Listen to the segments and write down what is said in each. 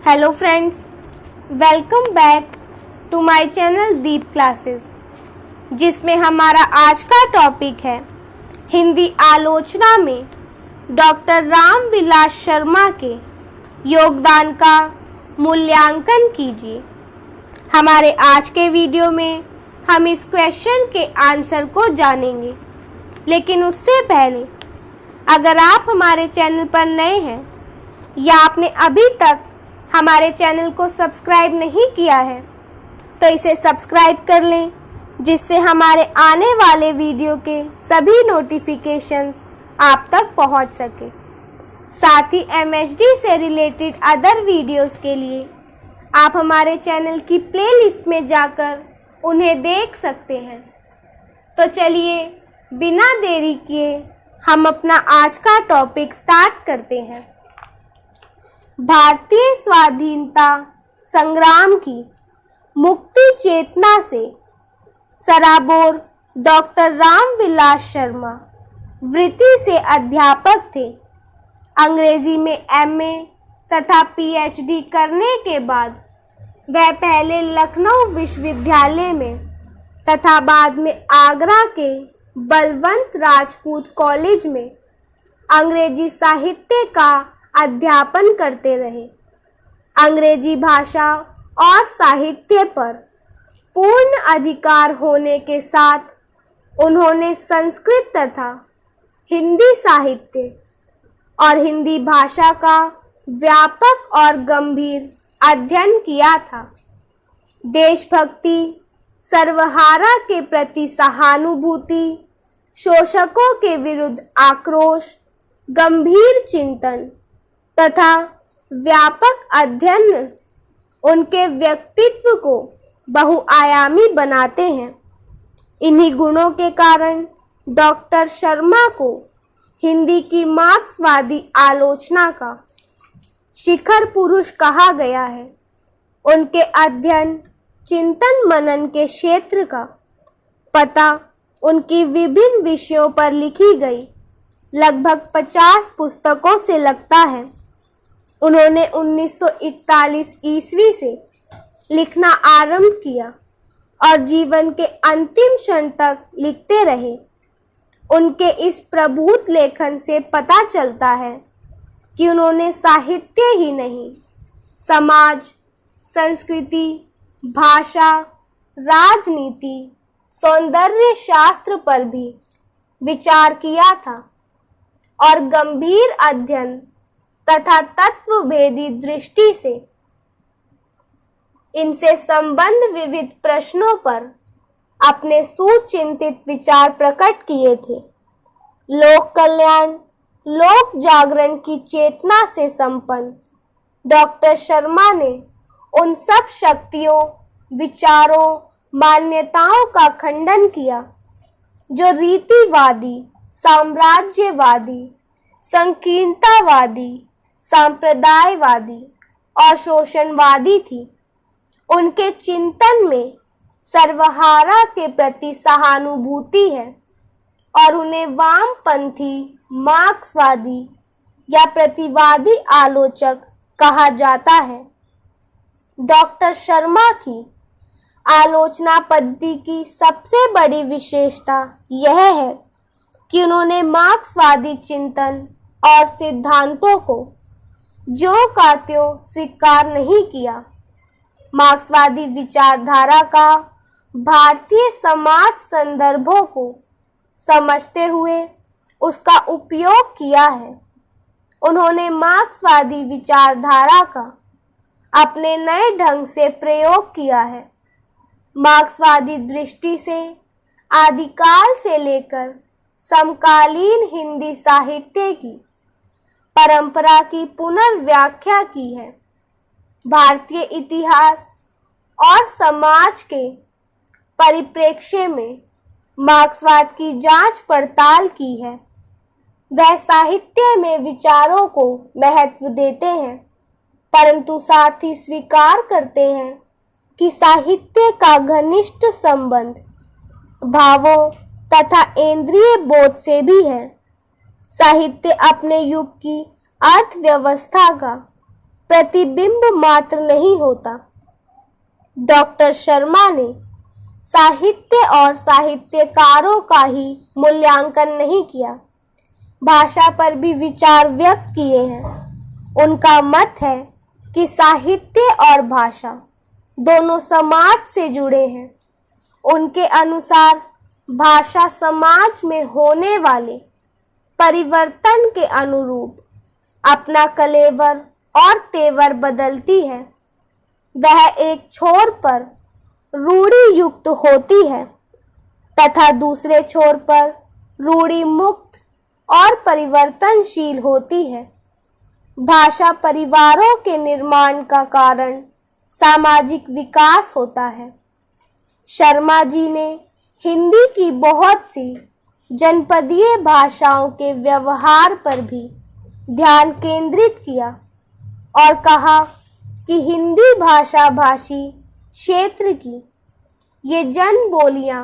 Hello friends, welcome back to my channel Deep classes, जिसमें हमारा आज का टॉपिक है हिंदी आलोचना में डॉक्टर रामविलास शर्मा के योगदान का मूल्यांकन कीजिए। हमारे आज के वीडियो में हम इस क्वेश्चन के आंसर को जानेंगे, लेकिन उससे पहले अगर आप हमारे चैनल पर नए हैं या आपने अभी तक हमारे चैनल को सब्सक्राइब नहीं किया है तो इसे सब्सक्राइब कर लें, जिससे हमारे आने वाले वीडियो के सभी नोटिफिकेशंस आप तक पहुंच सके। साथ ही MHD से रिलेटेड अदर वीडियोस के लिए आप हमारे चैनल की प्लेलिस्ट में जाकर उन्हें देख सकते हैं। तो चलिए बिना देरी किए हम अपना आज का टॉपिक स्टार्ट करते हैं। भारतीय स्वाधीनता संग्राम की मुक्ति चेतना से सराबोर डॉक्टर रामविलास शर्मा वृत्ति से अध्यापक थे। अंग्रेजी में MA तथा PhD करने के बाद वह पहले लखनऊ विश्वविद्यालय में तथा बाद में आगरा के बलवंत राजपूत कॉलेज में अंग्रेजी साहित्य का अध्यापन करते रहे। अंग्रेजी भाषा और साहित्य पर पूर्ण अधिकार होने के साथ उन्होंने संस्कृत तथा हिंदी साहित्य और हिंदी भाषा का व्यापक और गंभीर अध्ययन किया था। देशभक्ति, सर्वहारा के प्रति सहानुभूति, शोषकों के विरुद्ध आक्रोश, गंभीर चिंतन तथा व्यापक अध्ययन उनके व्यक्तित्व को बहुआयामी बनाते हैं। इन्हीं गुणों के कारण डॉक्टर शर्मा को हिंदी की मार्क्सवादी आलोचना का शिखर पुरुष कहा गया है। उनके अध्ययन, चिंतन मनन के क्षेत्र का पता उनकी विभिन्न विषयों पर लिखी गई लगभग 50 पुस्तकों से लगता है। उन्होंने 1941 ईस्वी से लिखना आरंभ किया और जीवन के अंतिम क्षण तक लिखते रहे। उनके इस प्रभुत लेखन से पता चलता है कि उन्होंने साहित्य ही नहीं, समाज, संस्कृति, भाषा, राजनीति, सौंदर्य शास्त्र पर भी विचार किया था और गंभीर अध्ययन तथा तत्वभेदी दृष्टि से इनसे संबंध विविध प्रश्नों पर अपने सुचिंतित विचार प्रकट किए थे। लोक कल्याण, लोक जागरण की चेतना से संपन्न डॉक्टर शर्मा ने उन सब शक्तियों, विचारों, मान्यताओं का खंडन किया जो रीतिवादी, साम्राज्यवादी, संकीर्णतावादी, सांप्रदायवादी और शोषणवादी थी। उनके चिंतन में सर्वहारा के प्रति सहानुभूति है और उन्हें वामपंथी, मार्क्सवादी या प्रतिवादी आलोचक कहा जाता है। डॉक्टर शर्मा की आलोचना पद्धति की सबसे बड़ी विशेषता यह है कि उन्होंने मार्क्सवादी चिंतन और सिद्धांतों को जो का त्यों स्वीकार नहीं किया। मार्क्सवादी विचारधारा का भारतीय समाज संदर्भों को समझते हुए उसका उपयोग किया है। उन्होंने मार्क्सवादी विचारधारा का अपने नए ढंग से प्रयोग किया है। मार्क्सवादी दृष्टि से आदिकाल से लेकर समकालीन हिंदी साहित्य की परंपरा की पुनर्व्याख्या की है। भारतीय इतिहास और समाज के परिप्रेक्ष्य में मार्क्सवाद की जांच पड़ताल की है। वह साहित्य में विचारों को महत्व देते हैं, परंतु साथ ही स्वीकार करते हैं कि साहित्य का घनिष्ठ संबंध भावों तथा इंद्रिय बोध से भी है। साहित्य अपने युग की अर्थव्यवस्था का प्रतिबिंब मात्र नहीं होता। डॉक्टर शर्मा ने साहित्य और साहित्यकारों का ही मूल्यांकन नहीं किया, भाषा पर भी विचार व्यक्त किए हैं। उनका मत है कि साहित्य और भाषा दोनों समाज से जुड़े हैं। उनके अनुसार भाषा समाज में होने वाले परिवर्तन के अनुरूप अपना कलेवर और तेवर बदलती है। वह एक छोर पर रूढ़ि युक्त होती है तथा दूसरे छोर पर रूढ़ि मुक्त और परिवर्तनशील होती है। भाषा परिवारों के निर्माण का कारण सामाजिक विकास होता है। शर्मा जी ने हिंदी की बहुत सी जनपदीय भाषाओं के व्यवहार पर भी ध्यान केंद्रित किया और कहा कि हिंदी भाषा भाषी क्षेत्र की ये जन बोलियां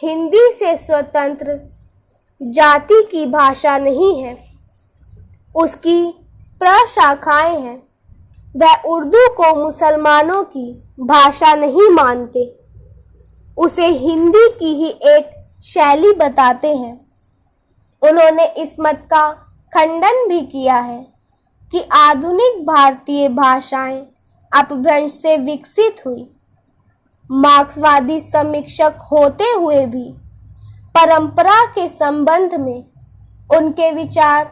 हिंदी से स्वतंत्र जाति की भाषा नहीं है, उसकी प्रशाखाएं हैं। वह उर्दू को मुसलमानों की भाषा नहीं मानते, उसे हिंदी की ही एक शैली बताते हैं। उन्होंने इस मत का खंडन भी किया है कि आधुनिक भारतीय भाषाएं अपभ्रंश से विकसित हुई। मार्क्सवादी समीक्षक होते हुए भी परंपरा के संबंध में उनके विचार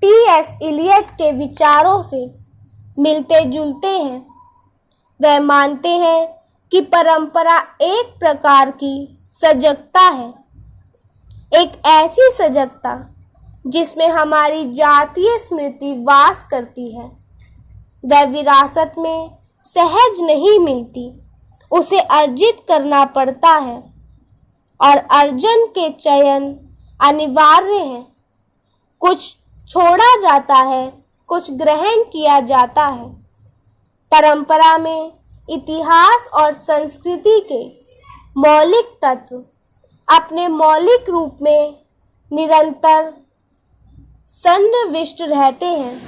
टी.एस. इलियट के विचारों से मिलते जुलते हैं। वह मानते हैं कि परंपरा एक प्रकार की सजगता है, एक ऐसी सजगता जिसमें हमारी जातीय स्मृति वास करती है। वह विरासत में सहज नहीं मिलती, उसे अर्जित करना पड़ता है और अर्जन के चयन अनिवार्य है। कुछ छोड़ा जाता है, कुछ ग्रहण किया जाता है। परंपरा में इतिहास और संस्कृति के मौलिक तत्व अपने मौलिक रूप में निरंतर सन्निविष्ट रहते हैं।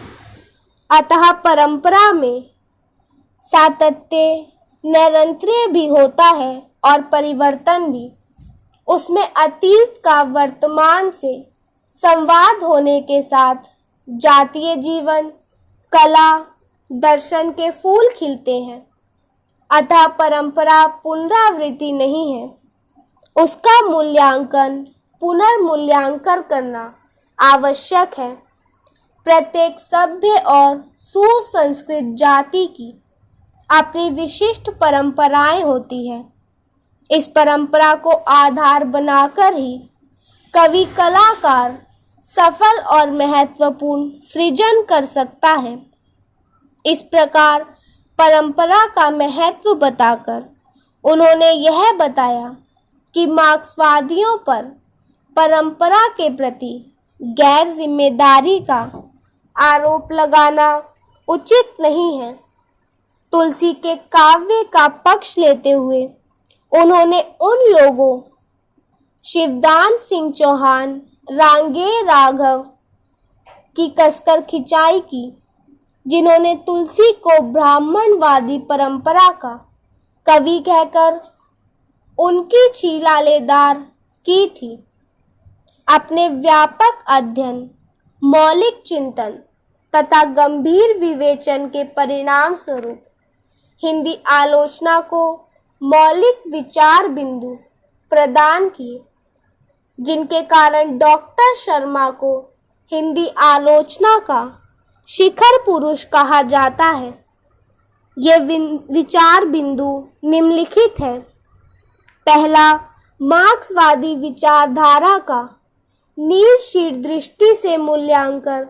अतः परंपरा में सातत्य निरंतर भी होता है और परिवर्तन भी। उसमें अतीत का वर्तमान से संवाद होने के साथ जातीय जीवन, कला, दर्शन के फूल खिलते हैं। अतः परंपरा पुनरावृत्ति नहीं है, उसका मूल्यांकन पुनर्मूल्यांकन करना आवश्यक है। प्रत्येक सभ्य और सुसंस्कृत जाति की अपनी विशिष्ट परंपराएं होती हैं। इस परंपरा को आधार बनाकर ही कवि कलाकार सफल और महत्वपूर्ण सृजन कर सकता है। इस प्रकार परंपरा का महत्व बताकर उन्होंने यह बताया कि मार्क्सवादियों पर परंपरा के प्रति गैर जिम्मेदारी का आरोप लगाना उचित नहीं है। तुलसी के काव्य का पक्ष लेते हुए उन्होंने उन लोगों शिवदान सिंह चौहान, रांगे राघव की कसकर खिंचाई की, जिन्होंने तुलसी को ब्राह्मणवादी परंपरा का कवि कहकर उनकी छीलालेदार की थी। अपने व्यापक अध्ययन, मौलिक चिंतन तथा गंभीर विवेचन के परिणाम स्वरूप हिंदी आलोचना को मौलिक विचार बिंदु प्रदान किए, जिनके कारण डॉक्टर शर्मा को हिंदी आलोचना का शिखर पुरुष कहा जाता है। ये विचार बिंदु निम्नलिखित है। पहला, मार्क्सवादी विचारधारा का नीलशीर दृष्टि से मूल्यांकन,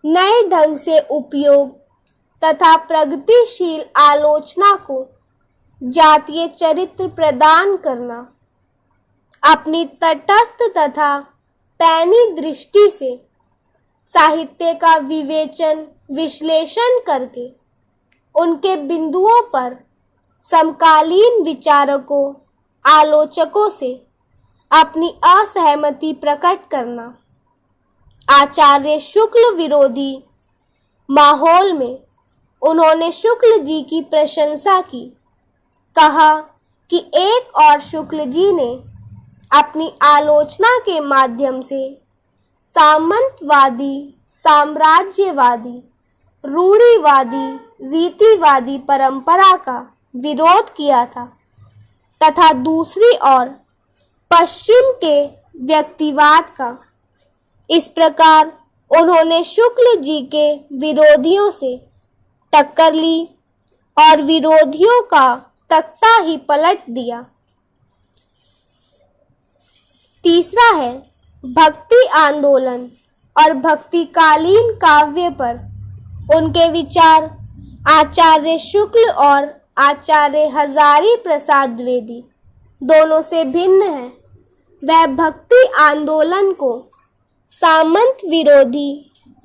नए ढंग से उपयोग तथा प्रगतिशील आलोचना को जातीय चरित्र प्रदान करना। अपनी तटस्थ तथा पैनी दृष्टि से साहित्य का विवेचन विश्लेषण करके उनके बिंदुओं पर समकालीन विचारकों, आलोचकों से अपनी असहमति प्रकट करना। आचार्य शुक्ल विरोधी माहौल में उन्होंने शुक्ल जी की प्रशंसा की। कहा कि एक और शुक्ल जी ने अपनी आलोचना के माध्यम से सामंतवादी, साम्राज्यवादी, रूढ़िवादी, रीतिवादी परंपरा का विरोध किया था तथा दूसरी ओर पश्चिम के व्यक्तिवाद का। इस प्रकार उन्होंने शुक्ल जी के विरोधियों से टक्कर ली और विरोधियों का तख्ता ही पलट दिया। तीसरा है भक्ति आंदोलन और भक्तिकालीन काव्य पर उनके विचार आचार्य शुक्ल और आचार्य हजारी प्रसाद द्विवेदी दोनों से भिन्न है। वह भक्ति आंदोलन को सामंत विरोधी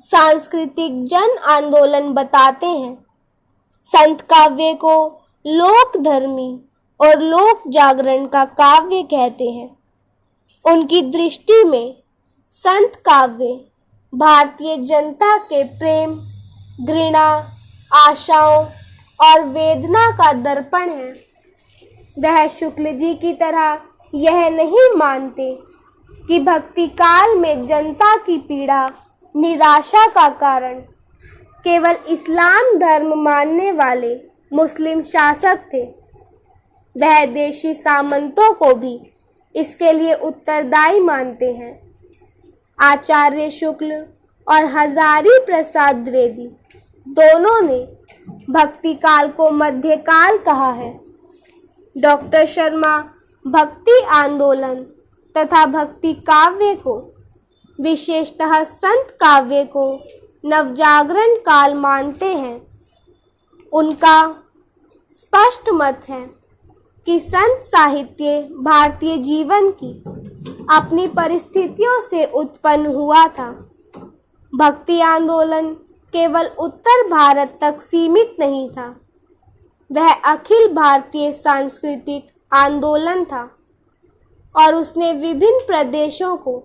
सांस्कृतिक जन आंदोलन बताते हैं। संत काव्य को लोक धर्मी और लोक जागरण का काव्य कहते हैं। उनकी दृष्टि में संत काव्य भारतीय जनता के प्रेम, घृणा, आशाओं और वेदना का दर्पण है। वह शुक्ल जी की तरह यह नहीं मानते कि भक्ति काल में जनता की पीड़ा, निराशा का कारण केवल इस्लाम धर्म मानने वाले मुस्लिम शासक थे। वह देशी सामंतों को भी इसके लिए उत्तरदायी मानते हैं। आचार्य शुक्ल और हजारी प्रसाद द्विवेदी दोनों ने भक्ति काल को मध्यकाल कहा है। डॉक्टर शर्मा भक्ति आंदोलन तथा भक्ति काव्य को, विशेषतः संत काव्य को नवजागरण काल मानते हैं। उनका स्पष्ट मत है कि संत साहित्य भारतीय जीवन की अपनी परिस्थितियों से उत्पन्न हुआ था। भक्ति आंदोलन केवल उत्तर भारत तक सीमित नहीं था, वह अखिल भारतीय सांस्कृतिक आंदोलन था और उसने विभिन्न प्रदेशों को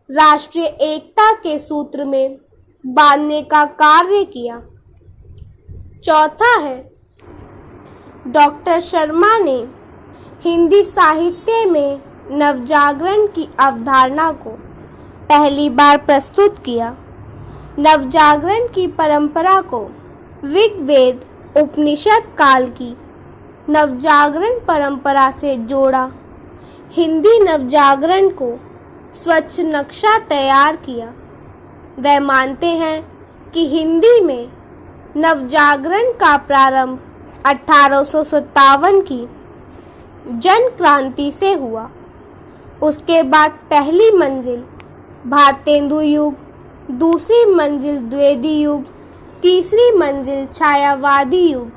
राष्ट्रीय एकता के सूत्र में बांधने का कार्य किया। चौथा है डॉक्टर शर्मा ने हिंदी साहित्य में नवजागरण की अवधारणा को पहली बार प्रस्तुत किया। नवजागरण की परंपरा को ऋग्वेद उपनिषद काल की नवजागरण परंपरा से जोड़ा। हिंदी नवजागरण को स्वच्छ नक्शा तैयार किया। वह मानते हैं कि हिंदी में नवजागरण का प्रारंभ 1857 की जन क्रांति से हुआ। उसके बाद पहली मंजिल भारतेंदु युग, दूसरी मंजिल द्विवेदी युग, तीसरी मंजिल छायावादी युग,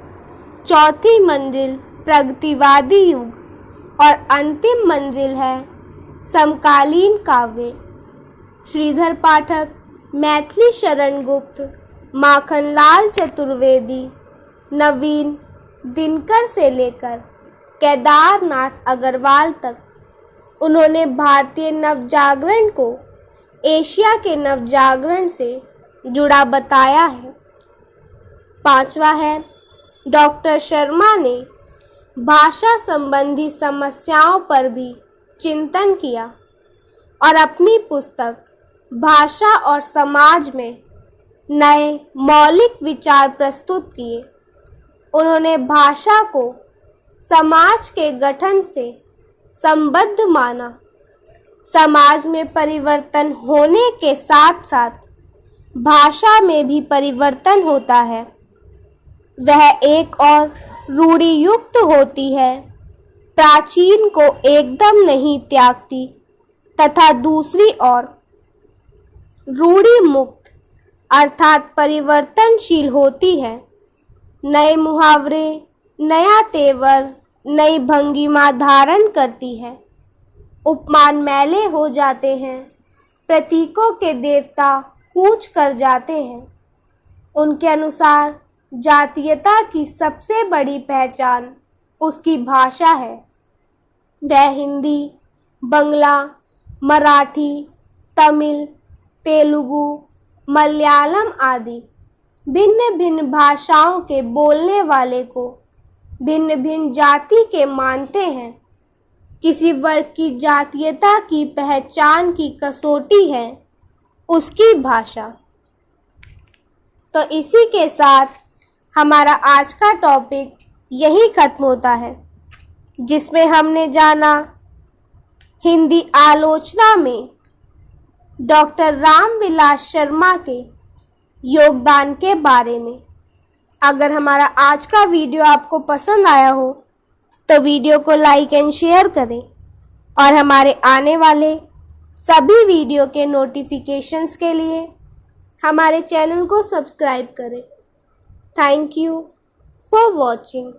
चौथी मंजिल प्रगतिवादी युग और अंतिम मंजिल है समकालीन काव्य। श्रीधर पाठक, मैथिली शरण गुप्त, माखनलाल चतुर्वेदी, नवीन दिनकर से लेकर केदारनाथ अग्रवाल तक उन्होंने भारतीय नवजागरण को एशिया के नवजागरण से जुड़ा बताया है। पांचवा है डॉक्टर शर्मा ने भाषा संबंधी समस्याओं पर भी चिंतन किया और अपनी पुस्तक भाषा और समाज में नए मौलिक विचार प्रस्तुत किए। उन्होंने भाषा को समाज के गठन से संबद्ध माना। समाज में परिवर्तन होने के साथ साथ भाषा में भी परिवर्तन होता है। वह एक और रूढ़ि युक्त होती है, प्राचीन को एकदम नहीं त्यागती तथा दूसरी ओर रूढ़ि मुक्त अर्थात परिवर्तनशील होती है। नए मुहावरे, नया तेवर, नई भंगिमा धारण करती है। उपमान मैले हो जाते हैं, प्रतीकों के देवता कूच कर जाते हैं। उनके अनुसार जातीयता की सबसे बड़ी पहचान उसकी भाषा है। वह हिंदी, बंगला, मराठी, तमिल, तेलुगु, मलयालम आदि भिन्न भिन्न भाषाओं के बोलने वाले को भिन्न भिन्न जाति के मानते हैं। किसी वर्ग की जातीयता की पहचान की कसौटी है उसकी भाषा। तो इसी के साथ हमारा आज का टॉपिक यही खत्म होता है, जिसमें हमने जाना हिंदी आलोचना में डॉक्टर रामविलास शर्मा के योगदान के बारे में। अगर हमारा आज का वीडियो आपको पसंद आया हो तो वीडियो को लाइक एंड शेयर करें और हमारे आने वाले सभी वीडियो के नोटिफिकेशंस के लिए हमारे चैनल को सब्सक्राइब करें। Thank you for watching.